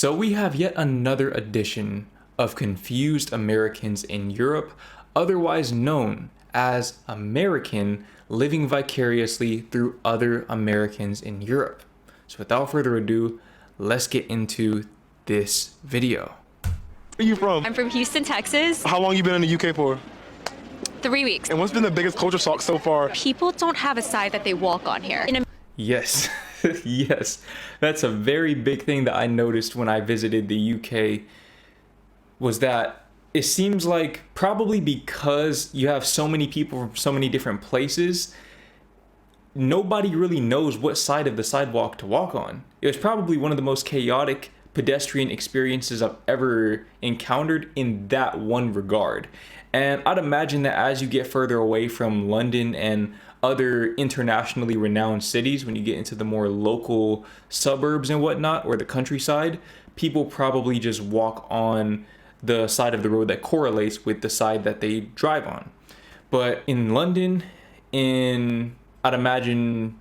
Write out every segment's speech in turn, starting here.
So we have yet another edition of Confused Americans in Europe, otherwise known as American living vicariously through other Americans in Europe. So without further ado, let's get into this video. Where are you from? I'm from Houston, Texas. How long you been in the UK for? 3 weeks. And what's been the biggest culture shock so far? People don't have a side that they walk on here. Yes, yes, that's a very big thing that I noticed when I visited the UK, was that it seems like probably because you have so many people from so many different places, nobody really knows what side of the sidewalk to walk on. It was probably one of the most chaotic pedestrian experiences I've ever encountered in that one regard. And I'd imagine that as you get further away from London and other internationally renowned cities, when you get into the more local suburbs and whatnot, or the countryside, people probably just walk on the side of the road that correlates with the side that they drive on. But in London, I'd imagine,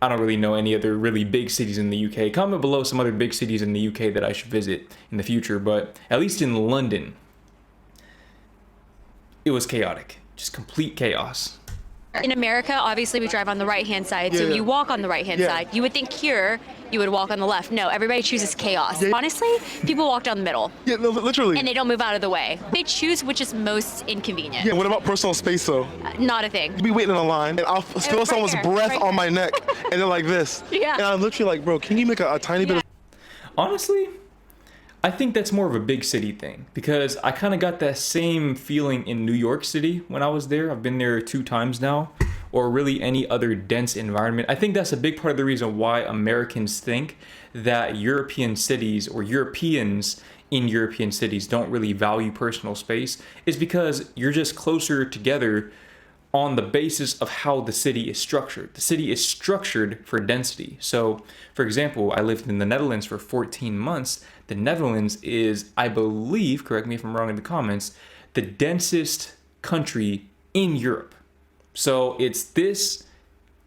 I don't really know any other really big cities in the UK. Comment below some other big cities in the UK that I should visit in the future, but at least in London, it was chaotic, just complete chaos. In America, obviously we drive on the right-hand side, so you walk on the right-hand side. You would think here, you would walk on the left. No, everybody chooses chaos. Honestly, people walk down the middle. Yeah, no, literally. And they don't move out of the way. They choose which is most inconvenient. Yeah, what about personal space though? Not a thing. You be waiting in a line, and I'll feel right someone's here, breath right on my neck, and they're like this. Yeah. And I'm literally like, bro, can you make a tiny bit of... Honestly, I think that's more of a big city thing, because I kind of got that same feeling in New York City when I was there. I've been there 2 times now, or really any other dense environment. I think that's a big part of the reason why Americans think that European cities or Europeans in European cities don't really value personal space, is because you're just closer together on the basis of how the city is structured. The city is structured for density. So, for example, I lived in the Netherlands for 14 months. The Netherlands is, I believe, correct me if I'm wrong in the comments, the densest country in Europe. So it's this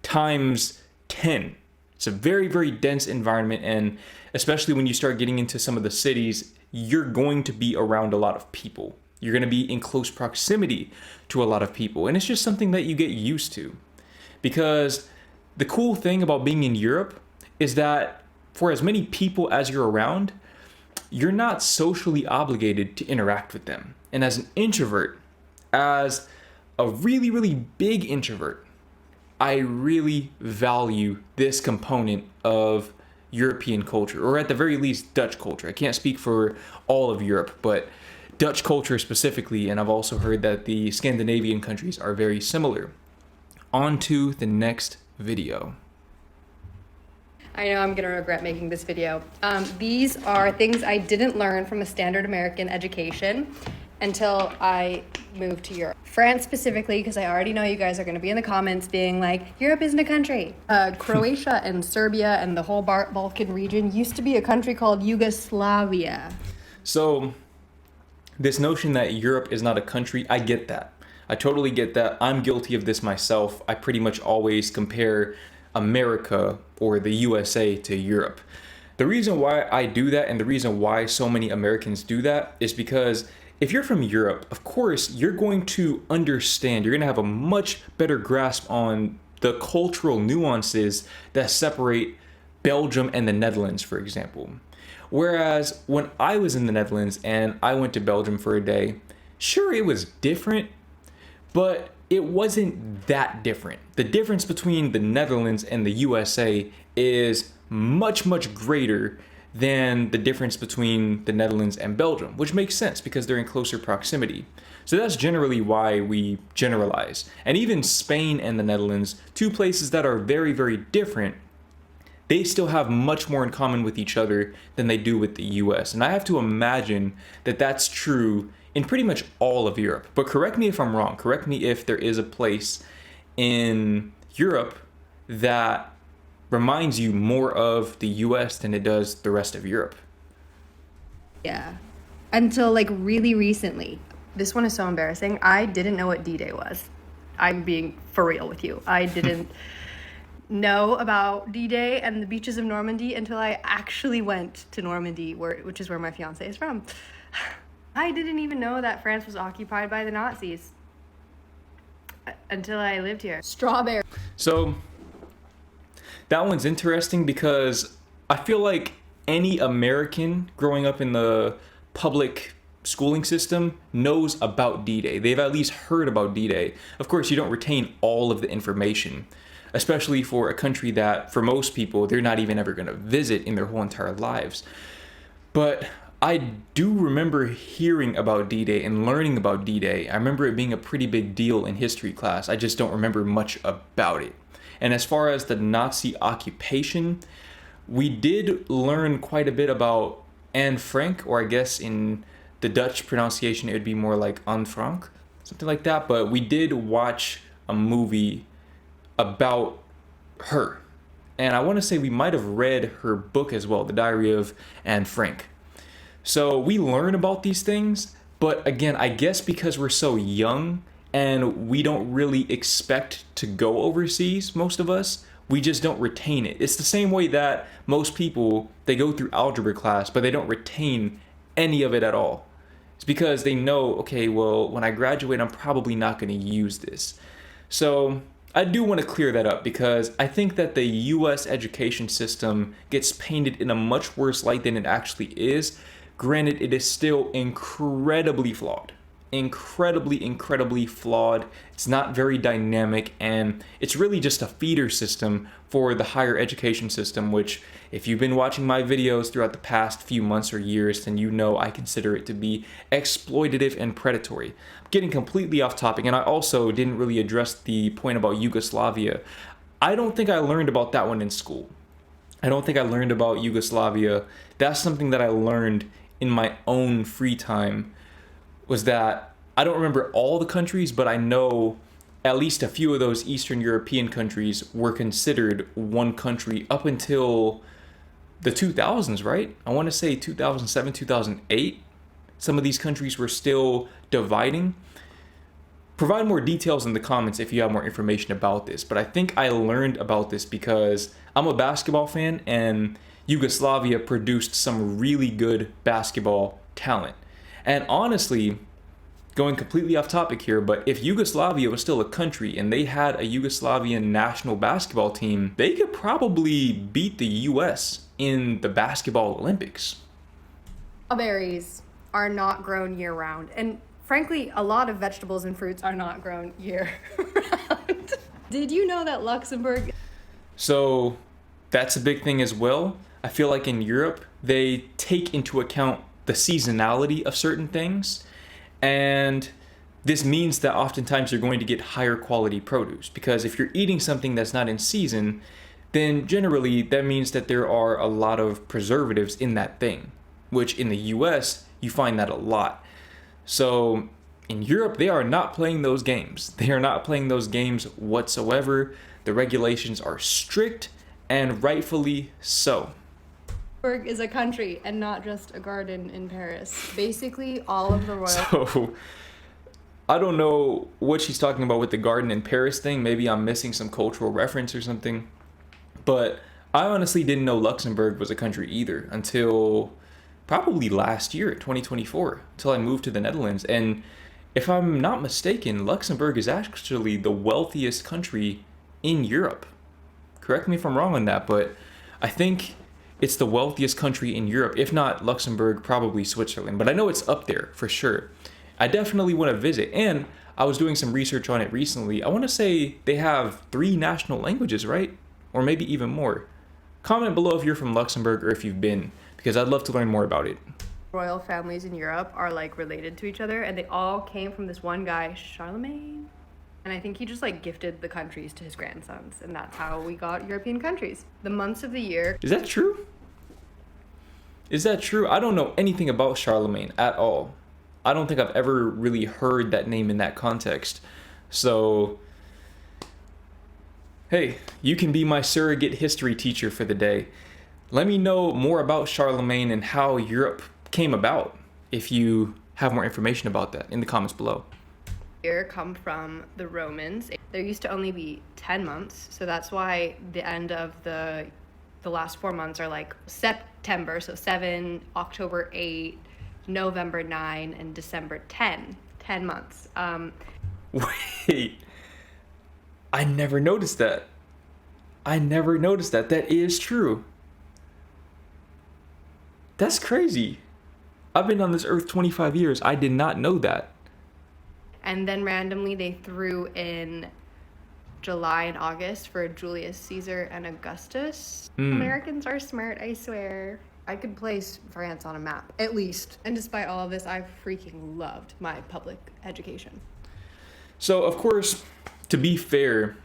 times 10. It's a very, very dense environment, and especially when you start getting into some of the cities, you're going to be around a lot of people. You're going to be in close proximity to a lot of people, and it's just something that you get used to. Because the cool thing about being in Europe is that for as many people as you're around, you're not socially obligated to interact with them. And as an introvert, as a really, really big introvert, I really value this component of European culture, or at the very least Dutch culture. I can't speak for all of Europe, but Dutch culture specifically, and I've also heard that the Scandinavian countries are very similar. On to the next video. I know I'm gonna regret making this video. These are things I didn't learn from a standard American education until I moved to Europe. France specifically, because I already know you guys are gonna be in the comments being like, Europe isn't a country. Croatia and Serbia and the whole Balkan region used to be a country called Yugoslavia. So this notion that Europe is not a country, I get that. I totally get that. I'm guilty of this myself. I pretty much always compare America or the USA to Europe. The reason why I do that, and the reason why so many Americans do that, is because if you're from Europe, of course, you're going to understand, you're going to have a much better grasp on the cultural nuances that separate Belgium and the Netherlands, for example. Whereas when I was in the Netherlands and I went to Belgium for a day, sure, it was different, but it wasn't that different. The difference between the Netherlands and the USA is much, much greater than the difference between the Netherlands and Belgium, which makes sense because they're in closer proximity. So that's generally why we generalize. And even Spain and the Netherlands, 2 places that are very, very different, they still have much more in common with each other than they do with the US. And I have to imagine that that's true in pretty much all of Europe. But correct me if I'm wrong. Correct me if there is a place in Europe that reminds you more of the US than it does the rest of Europe. Yeah, until like really recently. This one is so embarrassing. I didn't know what D-Day was. I'm being for real with you. I didn't. know about D-Day and the beaches of Normandy until I actually went to Normandy, which is where my fiance is from. I didn't even know that France was occupied by the Nazis until I lived here. Strawberry. So that one's interesting because I feel like any American growing up in the public schooling system knows about D-Day. They've at least heard about D-Day. Of course, you don't retain all of the information, especially for a country that, for most people, they're not even ever going to visit in their whole entire lives. But I do remember hearing about D-Day and learning about D-Day. I remember it being a pretty big deal in history class. I just don't remember much about it. And as far as the Nazi occupation, we did learn quite a bit about Anne Frank, or I guess in the Dutch pronunciation it would be more like Anne Frank, something like that. But we did watch a movie about her. And I want to say we might have read her book as well, The Diary of Anne Frank. So we learn about these things, but again, I guess because we're so young and we don't really expect to go overseas, most of us, we just don't retain it. It's the same way that most people, they go through algebra class, but they don't retain any of it at all. It's because they know, okay, well, when I graduate, I'm probably not going to use this. So I do want to clear that up because I think that the US education system gets painted in a much worse light than it actually is. Granted, it is still incredibly flawed. Incredibly flawed. It's not very dynamic, and it's really just a feeder system for the higher education system, which if you've been watching my videos throughout the past few months or years, then you know I consider it to be exploitative and predatory. I'm getting completely off topic, and I also didn't really address the point about Yugoslavia. I don't think I learned about that one in school. I don't think I learned about Yugoslavia. That's something that I learned in my own free time, was that I don't remember all the countries, but I know at least a few of those Eastern European countries were considered one country up until the 2000s, right? I want to say 2007, 2008. Some of these countries were still dividing. Provide more details in the comments if you have more information about this, but I think I learned about this because I'm a basketball fan and Yugoslavia produced some really good basketball talent. And honestly, going completely off topic here, but if Yugoslavia was still a country and they had a Yugoslavian national basketball team, they could probably beat the US in the basketball Olympics. Strawberries are not grown year-round, and frankly, a lot of vegetables and fruits are not grown year-round. Did you know that Luxembourg... So that's a big thing as well. I feel like in Europe, they take into account the seasonality of certain things, and this means that oftentimes you're going to get higher quality produce, because if you're eating something that's not in season, then generally that means that there are a lot of preservatives in that thing, which in the US you find that a lot. So in Europe, they are not playing those games. They are not playing those games whatsoever. The regulations are strict, and rightfully so. Luxembourg is a country and not just a garden in Paris. Basically, all of the royal... So, I don't know what she's talking about with the garden in Paris thing. Maybe I'm missing some cultural reference or something. But I honestly didn't know Luxembourg was a country either until probably last year, 2024, until I moved to the Netherlands. And if I'm not mistaken, Luxembourg is actually the wealthiest country in Europe. Correct me if I'm wrong on that, but I think it's the wealthiest country in Europe. If not Luxembourg, probably Switzerland. But I know it's up there for sure. I definitely want to visit. And I was doing some research on it recently. I want to say they have 3 national languages, right? Or maybe even more. Comment below if you're from Luxembourg or if you've been, because I'd love to learn more about it. Royal families in Europe are like related to each other, and they all came from this one guy, Charlemagne. And I think he just like gifted the countries to his grandsons, and that's how we got European countries. The months of the year. Is that true? Is that true? I don't know anything about Charlemagne at all. I don't think I've ever really heard that name in that context. So, hey, you can be my surrogate history teacher for the day. Let me know more about Charlemagne and how Europe came about, if you have more information about that, in the comments below. Here come from the Romans. There used to only be 10 months, so that's why the end of the last 4 months are like September, so 7, October 8, November 9, and December 10. 10 months. Wait, I never noticed that. That is true. That's crazy. I've been on this earth 25 years. I did not know that. And then randomly they threw in July and August for Julius Caesar and Augustus. Americans are smart, I swear. I could place France on a map, at least. And despite all of this, I freaking loved my public education. So, of course, to be fair,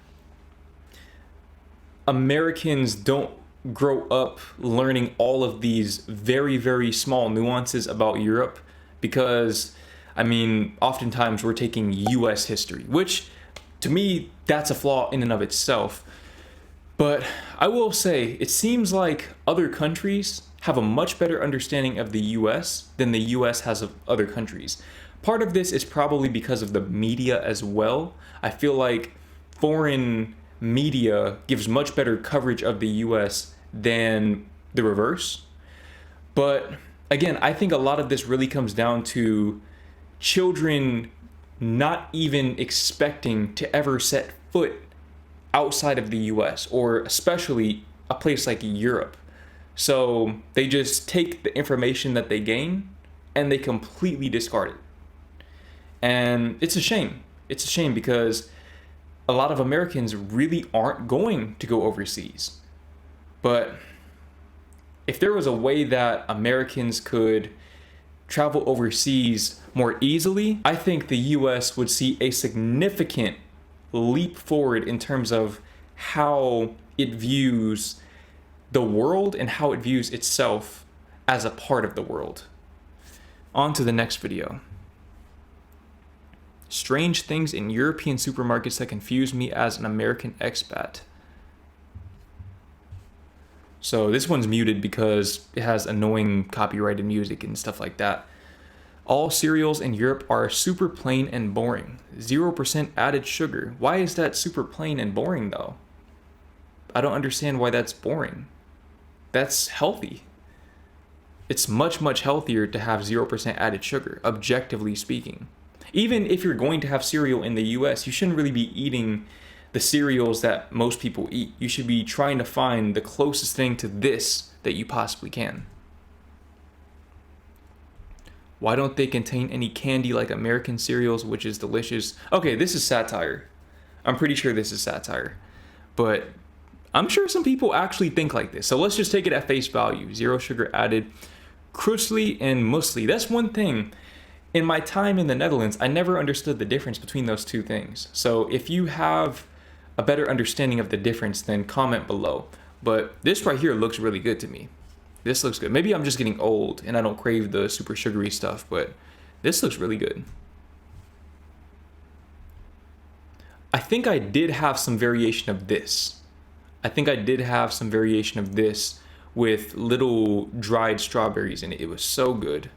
Americans don't grow up learning all of these very, very small nuances about Europe because, I mean, oftentimes we're taking US history, which to me, that's a flaw in and of itself. But I will say, it seems like other countries have a much better understanding of the US than the US has of other countries. Part of this is probably because of the media as well. I feel like foreign media gives much better coverage of the US than the reverse. But again, I think a lot of this really comes down to children not even expecting to ever set foot outside of the US, or especially a place like Europe. So they just take the information that they gain and they completely discard it. And it's a shame. It's a shame because a lot of Americans really aren't going to go overseas. But if there was a way that Americans could travel overseas more easily, I think the US would see a significant leap forward in terms of how it views the world and how it views itself as a part of the world. On to the next video. Strange things in European supermarkets that confuse me as an American expat. So this one's muted because it has annoying copyrighted music and stuff like that. All cereals in Europe are super plain and boring. 0% added sugar. Why is that super plain and boring though? I don't understand why that's boring. That's healthy. It's much, much healthier to have 0% added sugar, objectively speaking. Even if you're going to have cereal in the US, you shouldn't really be eating the cereals that most people eat. You should be trying to find the closest thing to this that you possibly can. Why don't they contain any candy like American cereals, which is delicious? Okay, this is satire. I'm pretty sure this is satire. But I'm sure some people actually think like this. So let's just take it at face value. 0 sugar added. Krusli and muesli. That's one thing. In my time in the Netherlands, I never understood the difference between those two things. So if you have a better understanding of the difference, then comment below. But this right here looks really good to me. This looks good. Maybe I'm just getting old and I don't crave the super sugary stuff, but this looks really good. I think I did have some variation of this. With little dried strawberries in it. It was so good.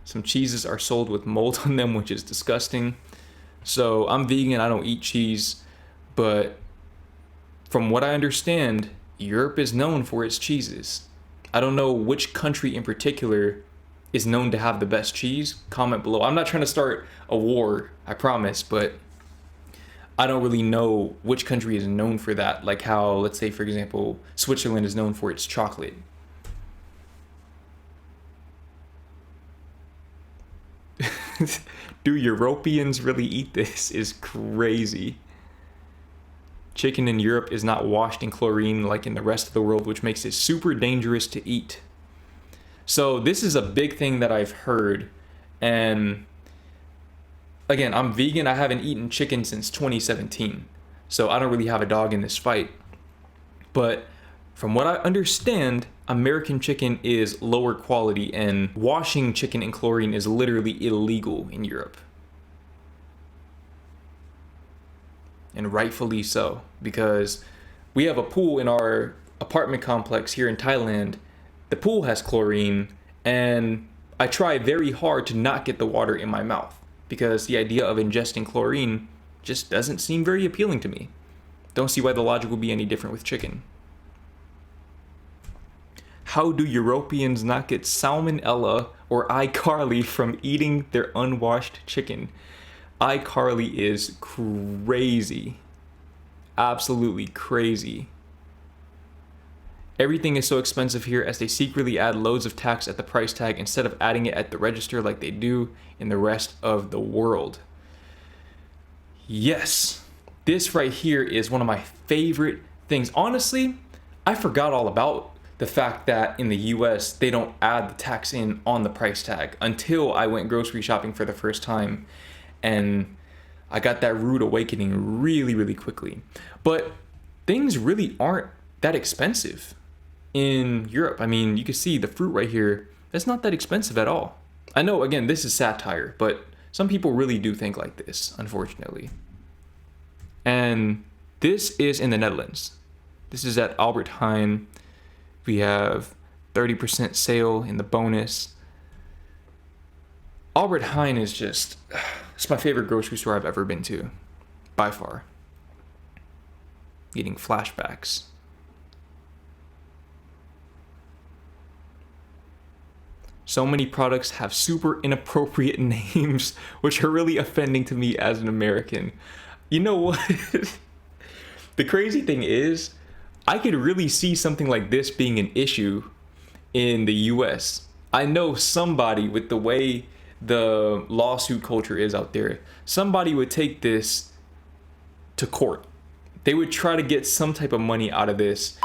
Some cheeses are sold with mold on them, which is disgusting. So I'm vegan, I don't eat cheese, but from what I understand, Europe is known for its cheeses. I don't know which country in particular is known to have the best cheese. Comment below. I'm not trying to start a war, I promise, but I don't really know which country is known for that. Like how, let's say, for example, Switzerland is known for its chocolate. Do Europeans really eat this? Is crazy. Chicken in Europe is not washed in chlorine like in the rest of the world, which makes it super dangerous to eat. So this is a big thing that I've heard. And again, I'm vegan. I haven't eaten chicken since 2017. So I don't really have a dog in this fight. But from what I understand, American chicken is lower quality and washing chicken in chlorine is literally illegal in Europe. And rightfully so, because we have a pool in our apartment complex here in Thailand. The pool has chlorine and I try very hard to not get the water in my mouth. because the idea of ingesting chlorine just doesn't seem very appealing to me. Don't see why the logic would be any different with chicken. How do Europeans not get salmonella or iCarly from eating their unwashed chicken? iCarly is crazy. Absolutely crazy. Everything is so expensive here as they secretly add loads of tax at the price tag instead of adding it at the register like they do in the rest of the world. Yes, this right here is one of my favorite things. Honestly, I forgot all about the fact that in the US, they don't add the tax in on the price tag until I went grocery shopping for the first time. And I got that rude awakening really, really quickly. But things really aren't that expensive in Europe. I mean, you can see the fruit right here. That's not that expensive at all. I know, again, this is satire, but some people really do think like this, unfortunately. And this is in the Netherlands. This is at Albert Heijn. We have 30% sale in the bonus. Albert Heijn is just, it's my favorite grocery store I've ever been to, by far. Getting flashbacks. So many products have super inappropriate names, which are really offending to me as an American. You know what? The crazy thing is, I could really see something like this being an issue in the US. I know somebody, with the way the lawsuit culture is out there, somebody would take this to court. They would try to get some type of money out of this.